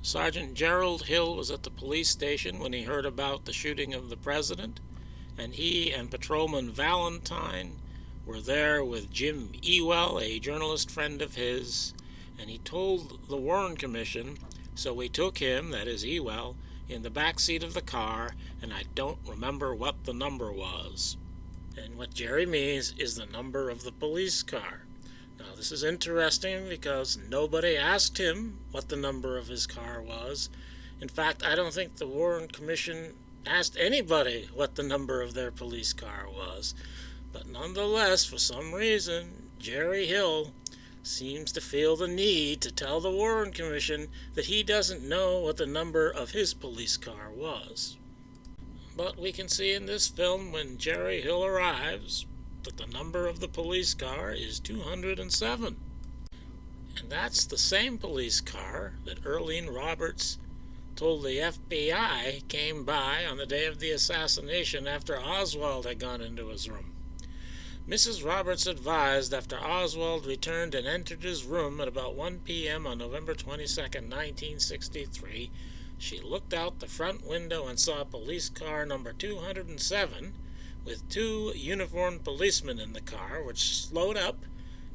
Sergeant Gerald Hill was at the police station when he heard about the shooting of the president, and he and Patrolman Valentine were there with Jim Ewell, a journalist friend of his, and he told the Warren Commission, so we took him, that is Ewell, in the back seat of the car, and I don't remember what the number was. And what Gerry means is the number of the police car. Now, this is interesting because nobody asked him what the number of his car was. In fact, I don't think the Warren Commission asked anybody what the number of their police car was. But nonetheless, for some reason, Gerry Hill seems to feel the need to tell the Warren Commission that he doesn't know what the number of his police car was. But we can see in this film, when Gerry Hill arrives, that the number of the police car is 207. And that's the same police car that Earlene Roberts told the FBI came by on the day of the assassination after Oswald had gone into his room. Mrs. Roberts advised after Oswald returned and entered his room at about 1 p.m. on November 22, 1963, she looked out the front window and saw police car number 207 with two uniformed policemen in the car, which slowed up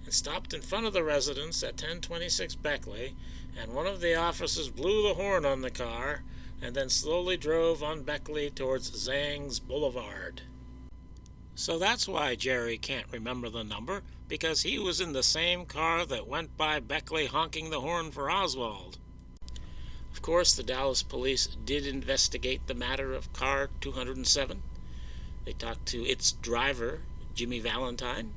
and stopped in front of the residence at 1026 Beckley, and one of the officers blew the horn on the car and then slowly drove on Beckley towards Zangs Boulevard. So that's why Gerry can't remember the number, because he was in the same car that went by Beckley honking the horn for Oswald. Of course, the Dallas police did investigate the matter of car 207. They talked to its driver, Jimmy Valentine.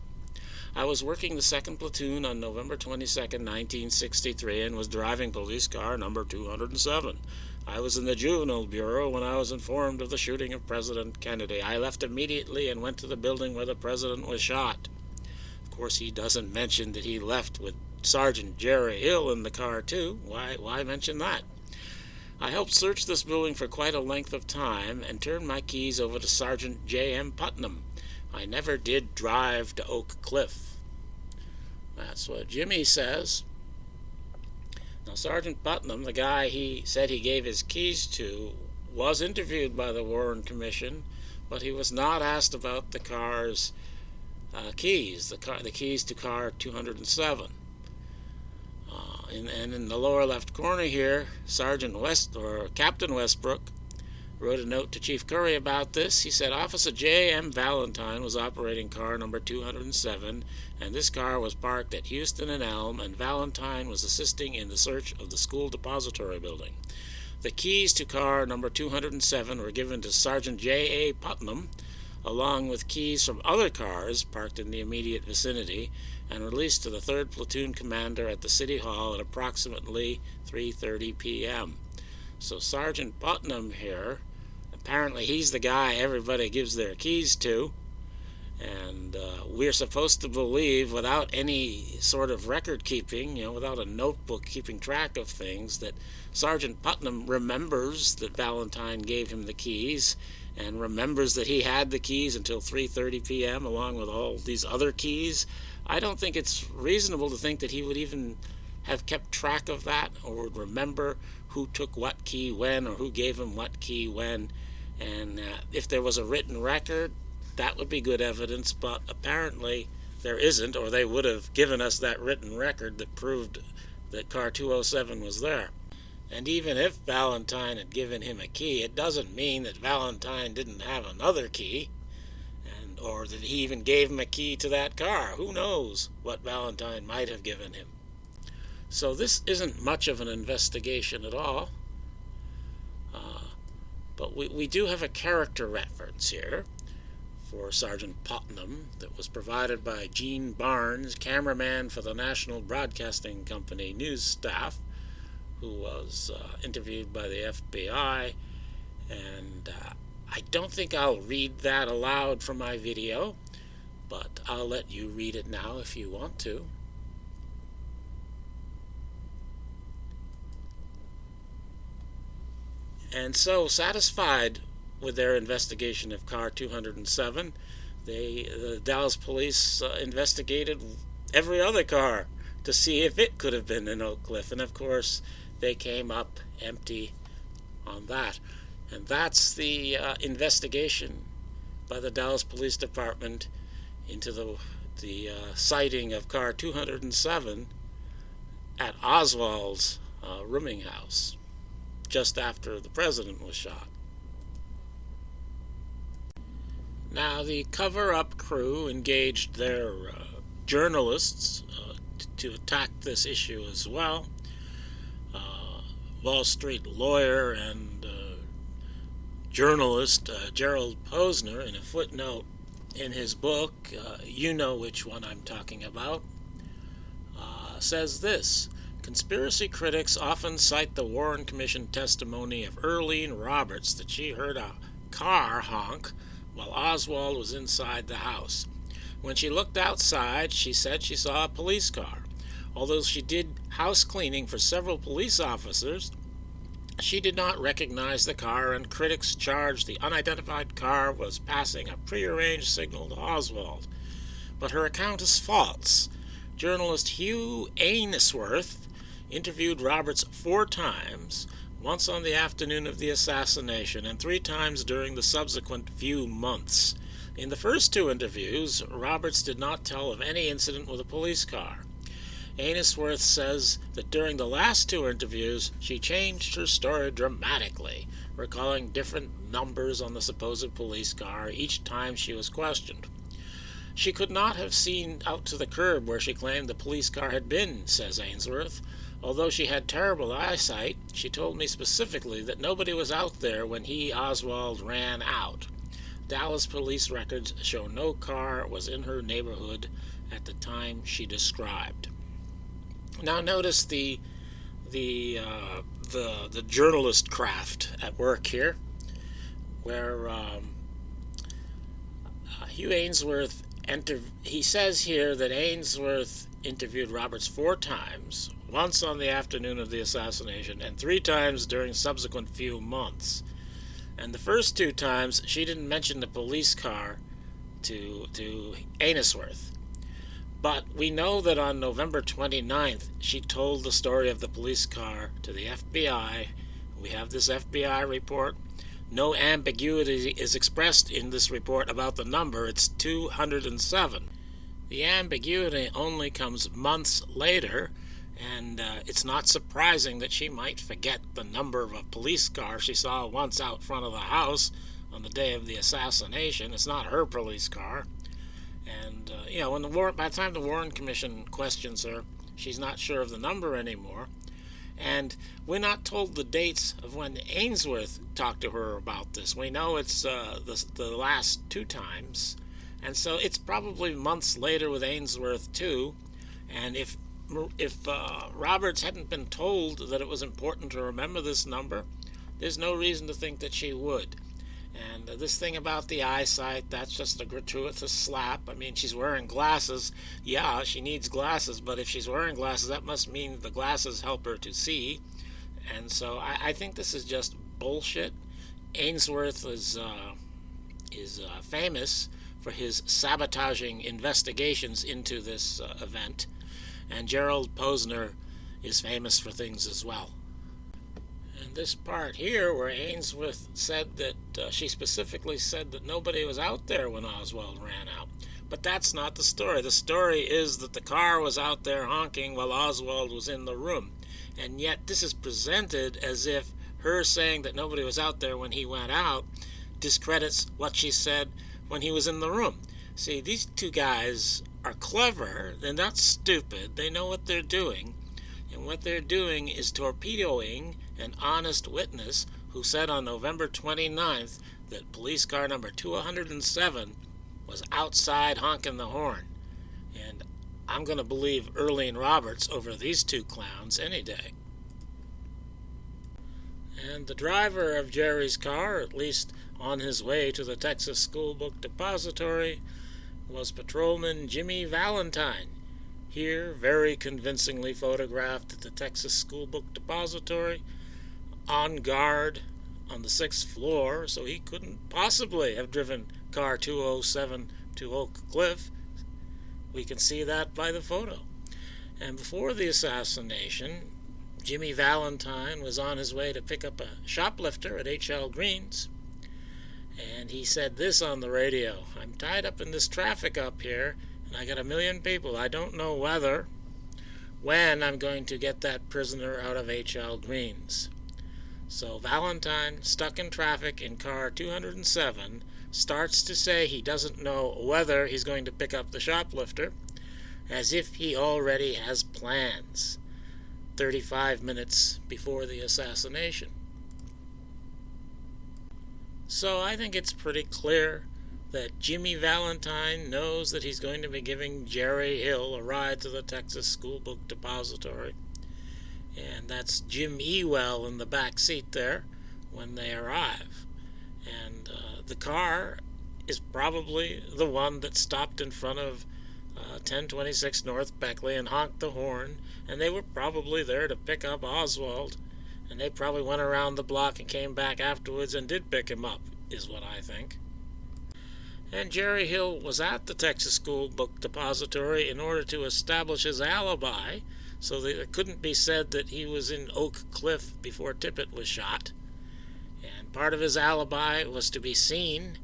I was working the 2nd Platoon on November 22, 1963, and was driving police car number 207. I was in the Juvenile Bureau when I was informed of the shooting of President Kennedy. I left immediately and went to the building where the president was shot. Of course, he doesn't mention that he left with Sergeant Gerry Hill in the car, too. Why mention that? I helped search this building for quite a length of time and turned my keys over to Sergeant J.M. Putnam. I never did drive to Oak Cliff. That's what Jimmy says. Now, Sergeant Putnam, the guy he said he gave his keys to, was interviewed by the Warren Commission, but he was not asked about the car's keys, the keys to car 207. And in the lower left corner here, Captain Westbrook wrote a note to Chief Curry about this. He said, Officer J.M. Valentine was operating car number 207, and this car was parked at Houston and Elm, and Valentine was assisting in the search of the school depository building. The keys to car number 207 were given to Sergeant J.A. Putnam, along with keys from other cars parked in the immediate vicinity, and released to the 3rd Platoon Commander at the City Hall at approximately 3:30 p.m. So Sergeant Putnam here, apparently he's the guy everybody gives their keys to, and we're supposed to believe, without any sort of record keeping, without a notebook keeping track of things, that Sergeant Putnam remembers that Valentine gave him the keys, and remembers that he had the keys until 3:30 p.m. along with all these other keys. I don't think it's reasonable to think that he would even have kept track of that, or would remember who took what key when, or who gave him what key when. And if there was a written record, that would be good evidence, but apparently there isn't, or they would have given us that written record that proved that car 207 was there. And even if Valentine had given him a key, it doesn't mean that Valentine didn't have another key, or that he even gave him a key to that car. Who knows what Valentine might have given him. So this isn't much of an investigation at all. But we do have a character reference here for Sergeant Putnam that was provided by Gene Barnes, cameraman for the National Broadcasting Company news staff, who was interviewed by the FBI. And I don't think I'll read that aloud from my video, but I'll let you read it now if you want to. And so, satisfied with their investigation of car 207, the Dallas police investigated every other car to see if it could have been in Oak Cliff. And of course, they came up empty on that. And that's the investigation by the Dallas Police Department into the sighting of car 207 at Oswald's rooming house just after the president was shot. Now, the cover-up crew engaged their journalists to attack this issue as well. Wall Street lawyer and journalist Gerald Posner, in a footnote in his book, you know which one I'm talking about, says this: conspiracy critics often cite the Warren Commission testimony of Earlene Roberts that she heard a car honk while Oswald was inside the house. When she looked outside, she said she saw a police car. Although she did house cleaning for several police officers, she did not recognize the car, and critics charged the unidentified car was passing a prearranged signal to Oswald. But her account is false. Journalist Hugh Ainsworth interviewed Roberts 4 times, once on the afternoon of the assassination and 3 times during the subsequent few months. In the first 2 interviews, Roberts did not tell of any incident with a police car. Ainsworth says that during the last 2 interviews, she changed her story dramatically, recalling different numbers on the supposed police car each time she was questioned. She could not have seen out to the curb where she claimed the police car had been, says Ainsworth. Although she had terrible eyesight, she told me specifically that nobody was out there when Oswald, ran out. Dallas police records show no car was in her neighborhood at the time she described. Now notice the journalist craft at work here, where Hugh Ainsworth he says here that Ainsworth interviewed Roberts 4 times, once on the afternoon of the assassination and 3 times during subsequent few months. And the first 2 times she didn't mention the police car to Ainsworth. But we know that on November 29th, she told the story of the police car to the FBI. We have this FBI report. No ambiguity is expressed in this report about the number. It's 207. The ambiguity only comes months later, and it's not surprising that she might forget the number of a police car she saw once out front of the house on the day of the assassination. It's not her police car. And, by the time the Warren Commission questions her, she's not sure of the number anymore. And we're not told the dates of when Ainsworth talked to her about this. We know it's the last 2 times. And so it's probably months later with Ainsworth, too. And if Roberts hadn't been told that it was important to remember this number, there's no reason to think that she would. And this thing about the eyesight, that's just a gratuitous slap. I mean, she's wearing glasses. Yeah, she needs glasses, but if she's wearing glasses, that must mean the glasses help her to see. And so I think this is just bullshit. Ainsworth is famous for his sabotaging investigations into this event, and Gerald Posner is famous for things as well. And this part here where Ainsworth said that she specifically said that nobody was out there when Oswald ran out. But that's not the story. The story is that the car was out there honking while Oswald was in the room. And yet this is presented as if her saying that nobody was out there when he went out discredits what she said when he was in the room. See, these 2 guys are clever. They're not stupid. They know what they're doing. And what they're doing is torpedoing an honest witness who said on November 29th that police car number 207 was outside honking the horn. And I'm going to believe Earlene Roberts over these 2 clowns any day. And the driver of Gerry's car, at least on his way to the Texas School Book Depository, was Patrolman Jimmy Valentine. Here, very convincingly photographed at the Texas School Book Depository, on guard on the 6th floor, so he couldn't possibly have driven car 207 to Oak Cliff. We can see that by the photo. And before the assassination, Jimmy Valentine was on his way to pick up a shoplifter at H.L. Green's, and he said this on the radio: "I'm tied up in this traffic up here, and I got 1 million people. I don't know when I'm going to get that prisoner out of H.L. Green's." So Valentine, stuck in traffic in car 207, starts to say he doesn't know whether he's going to pick up the shoplifter, as if he already has plans, 35 minutes before the assassination. So I think it's pretty clear that Jimmy Valentine knows that he's going to be giving Gerry Hill a ride to the Texas School Book Depository. And that's Jim Ewell in the back seat there when they arrive. And the car is probably the one that stopped in front of 1026 North Beckley and honked the horn, and they were probably there to pick up Oswald, and they probably went around the block and came back afterwards and did pick him up, is what I think. And Gerry Hill was at the Texas School Book Depository in order to establish his alibi, so that it couldn't be said that he was in Oak Cliff before Tippit was shot. And part of his alibi was to be seen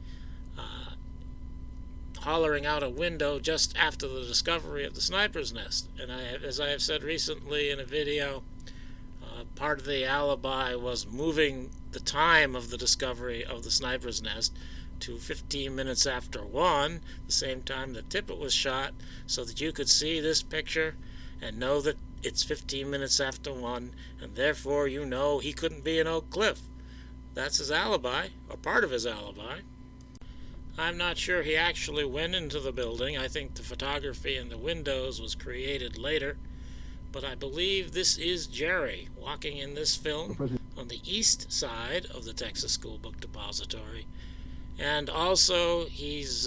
hollering out a window just after the discovery of the sniper's nest. And as I have said recently in a video, part of the alibi was moving the time of the discovery of the sniper's nest to 15 minutes after 1, the same time that Tippit was shot, so that you could see this picture and know that it's 15 minutes after 1, and therefore you know he couldn't be in Oak Cliff. That's his alibi, or part of his alibi. I'm not sure he actually went into the building. I think the photography in the windows was created later. But I believe this is Gerry walking in this film on the east side of the Texas School Book Depository. And also he's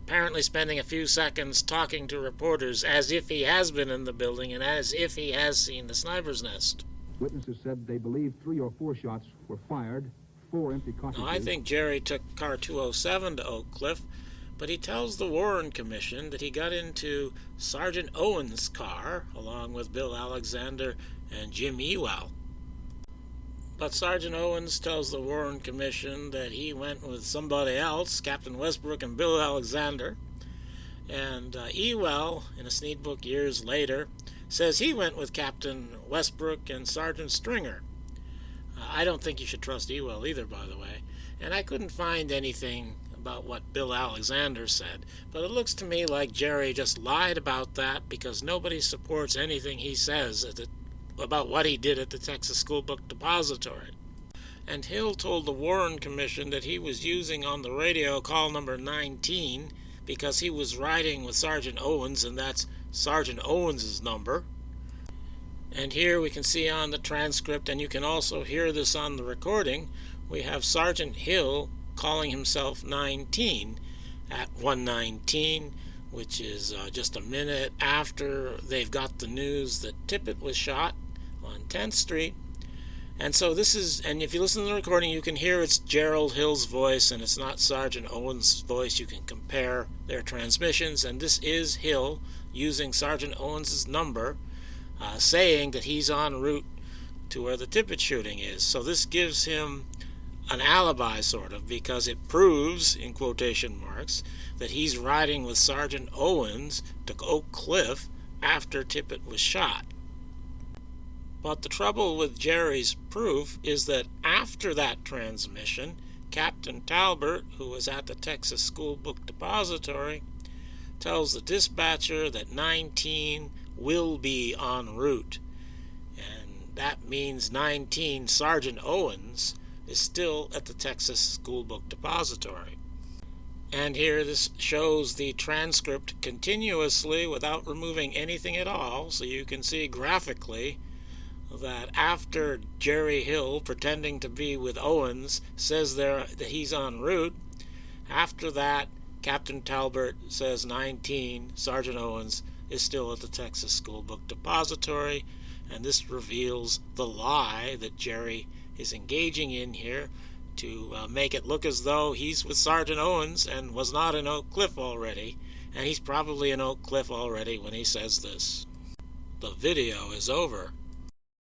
apparently spending a few seconds talking to reporters as if he has been in the building and as if he has seen the sniper's nest. Witnesses said they believe 3 or 4 shots were fired. 4 empty cartridges. Now, I think Gerry took car 207 to Oak Cliff, but he tells the Warren Commission that he got into Sergeant Owens' car along with Bill Alexander and Jim Ewell. But Sergeant Owens tells the Warren Commission that he went with somebody else, Captain Westbrook and Bill Alexander. And Ewell, in a Sneed book years later, says he went with Captain Westbrook and Sergeant Stringer. I don't think you should trust Ewell either, by the way. And I couldn't find anything about what Bill Alexander said, but it looks to me like Gerry just lied about that because nobody supports anything he says about what he did at the Texas School Book Depository. And Hill told the Warren Commission that he was using on the radio call number 19 because he was riding with Sergeant Owens, and that's Sergeant Owens' number. And here we can see on the transcript, and you can also hear this on the recording, we have Sergeant Hill calling himself 19 at 119, which is just a minute after they've got the news that Tippit was shot on 10th Street. And so this is, and if you listen to the recording, you can hear it's Gerald Hill's voice, and it's not Sergeant Owens' voice. You can compare their transmissions, and this is Hill using Sergeant Owens' number, saying that he's en route to where the Tippit shooting is. So this gives him an alibi, sort of, because it proves, in quotation marks, that he's riding with Sergeant Owens to Oak Cliff after Tippit was shot. But the trouble with Gerry's proof is that after that transmission, Captain Talbert, who was at the Texas School Book Depository, tells the dispatcher that 19 will be en route. And that means 19, Sergeant Owens, is still at the Texas School Book Depository. And here this shows the transcript continuously without removing anything at all, so you can see graphically that after Gerry Hill, pretending to be with Owens, says there that he's en route, after that Captain Talbert says 19, Sergeant Owens is still at the Texas School Book Depository, and this reveals the lie that Gerry is engaging in here to make it look as though he's with Sergeant Owens and was not in Oak Cliff already, and he's probably in Oak Cliff already when he says this. The video is over.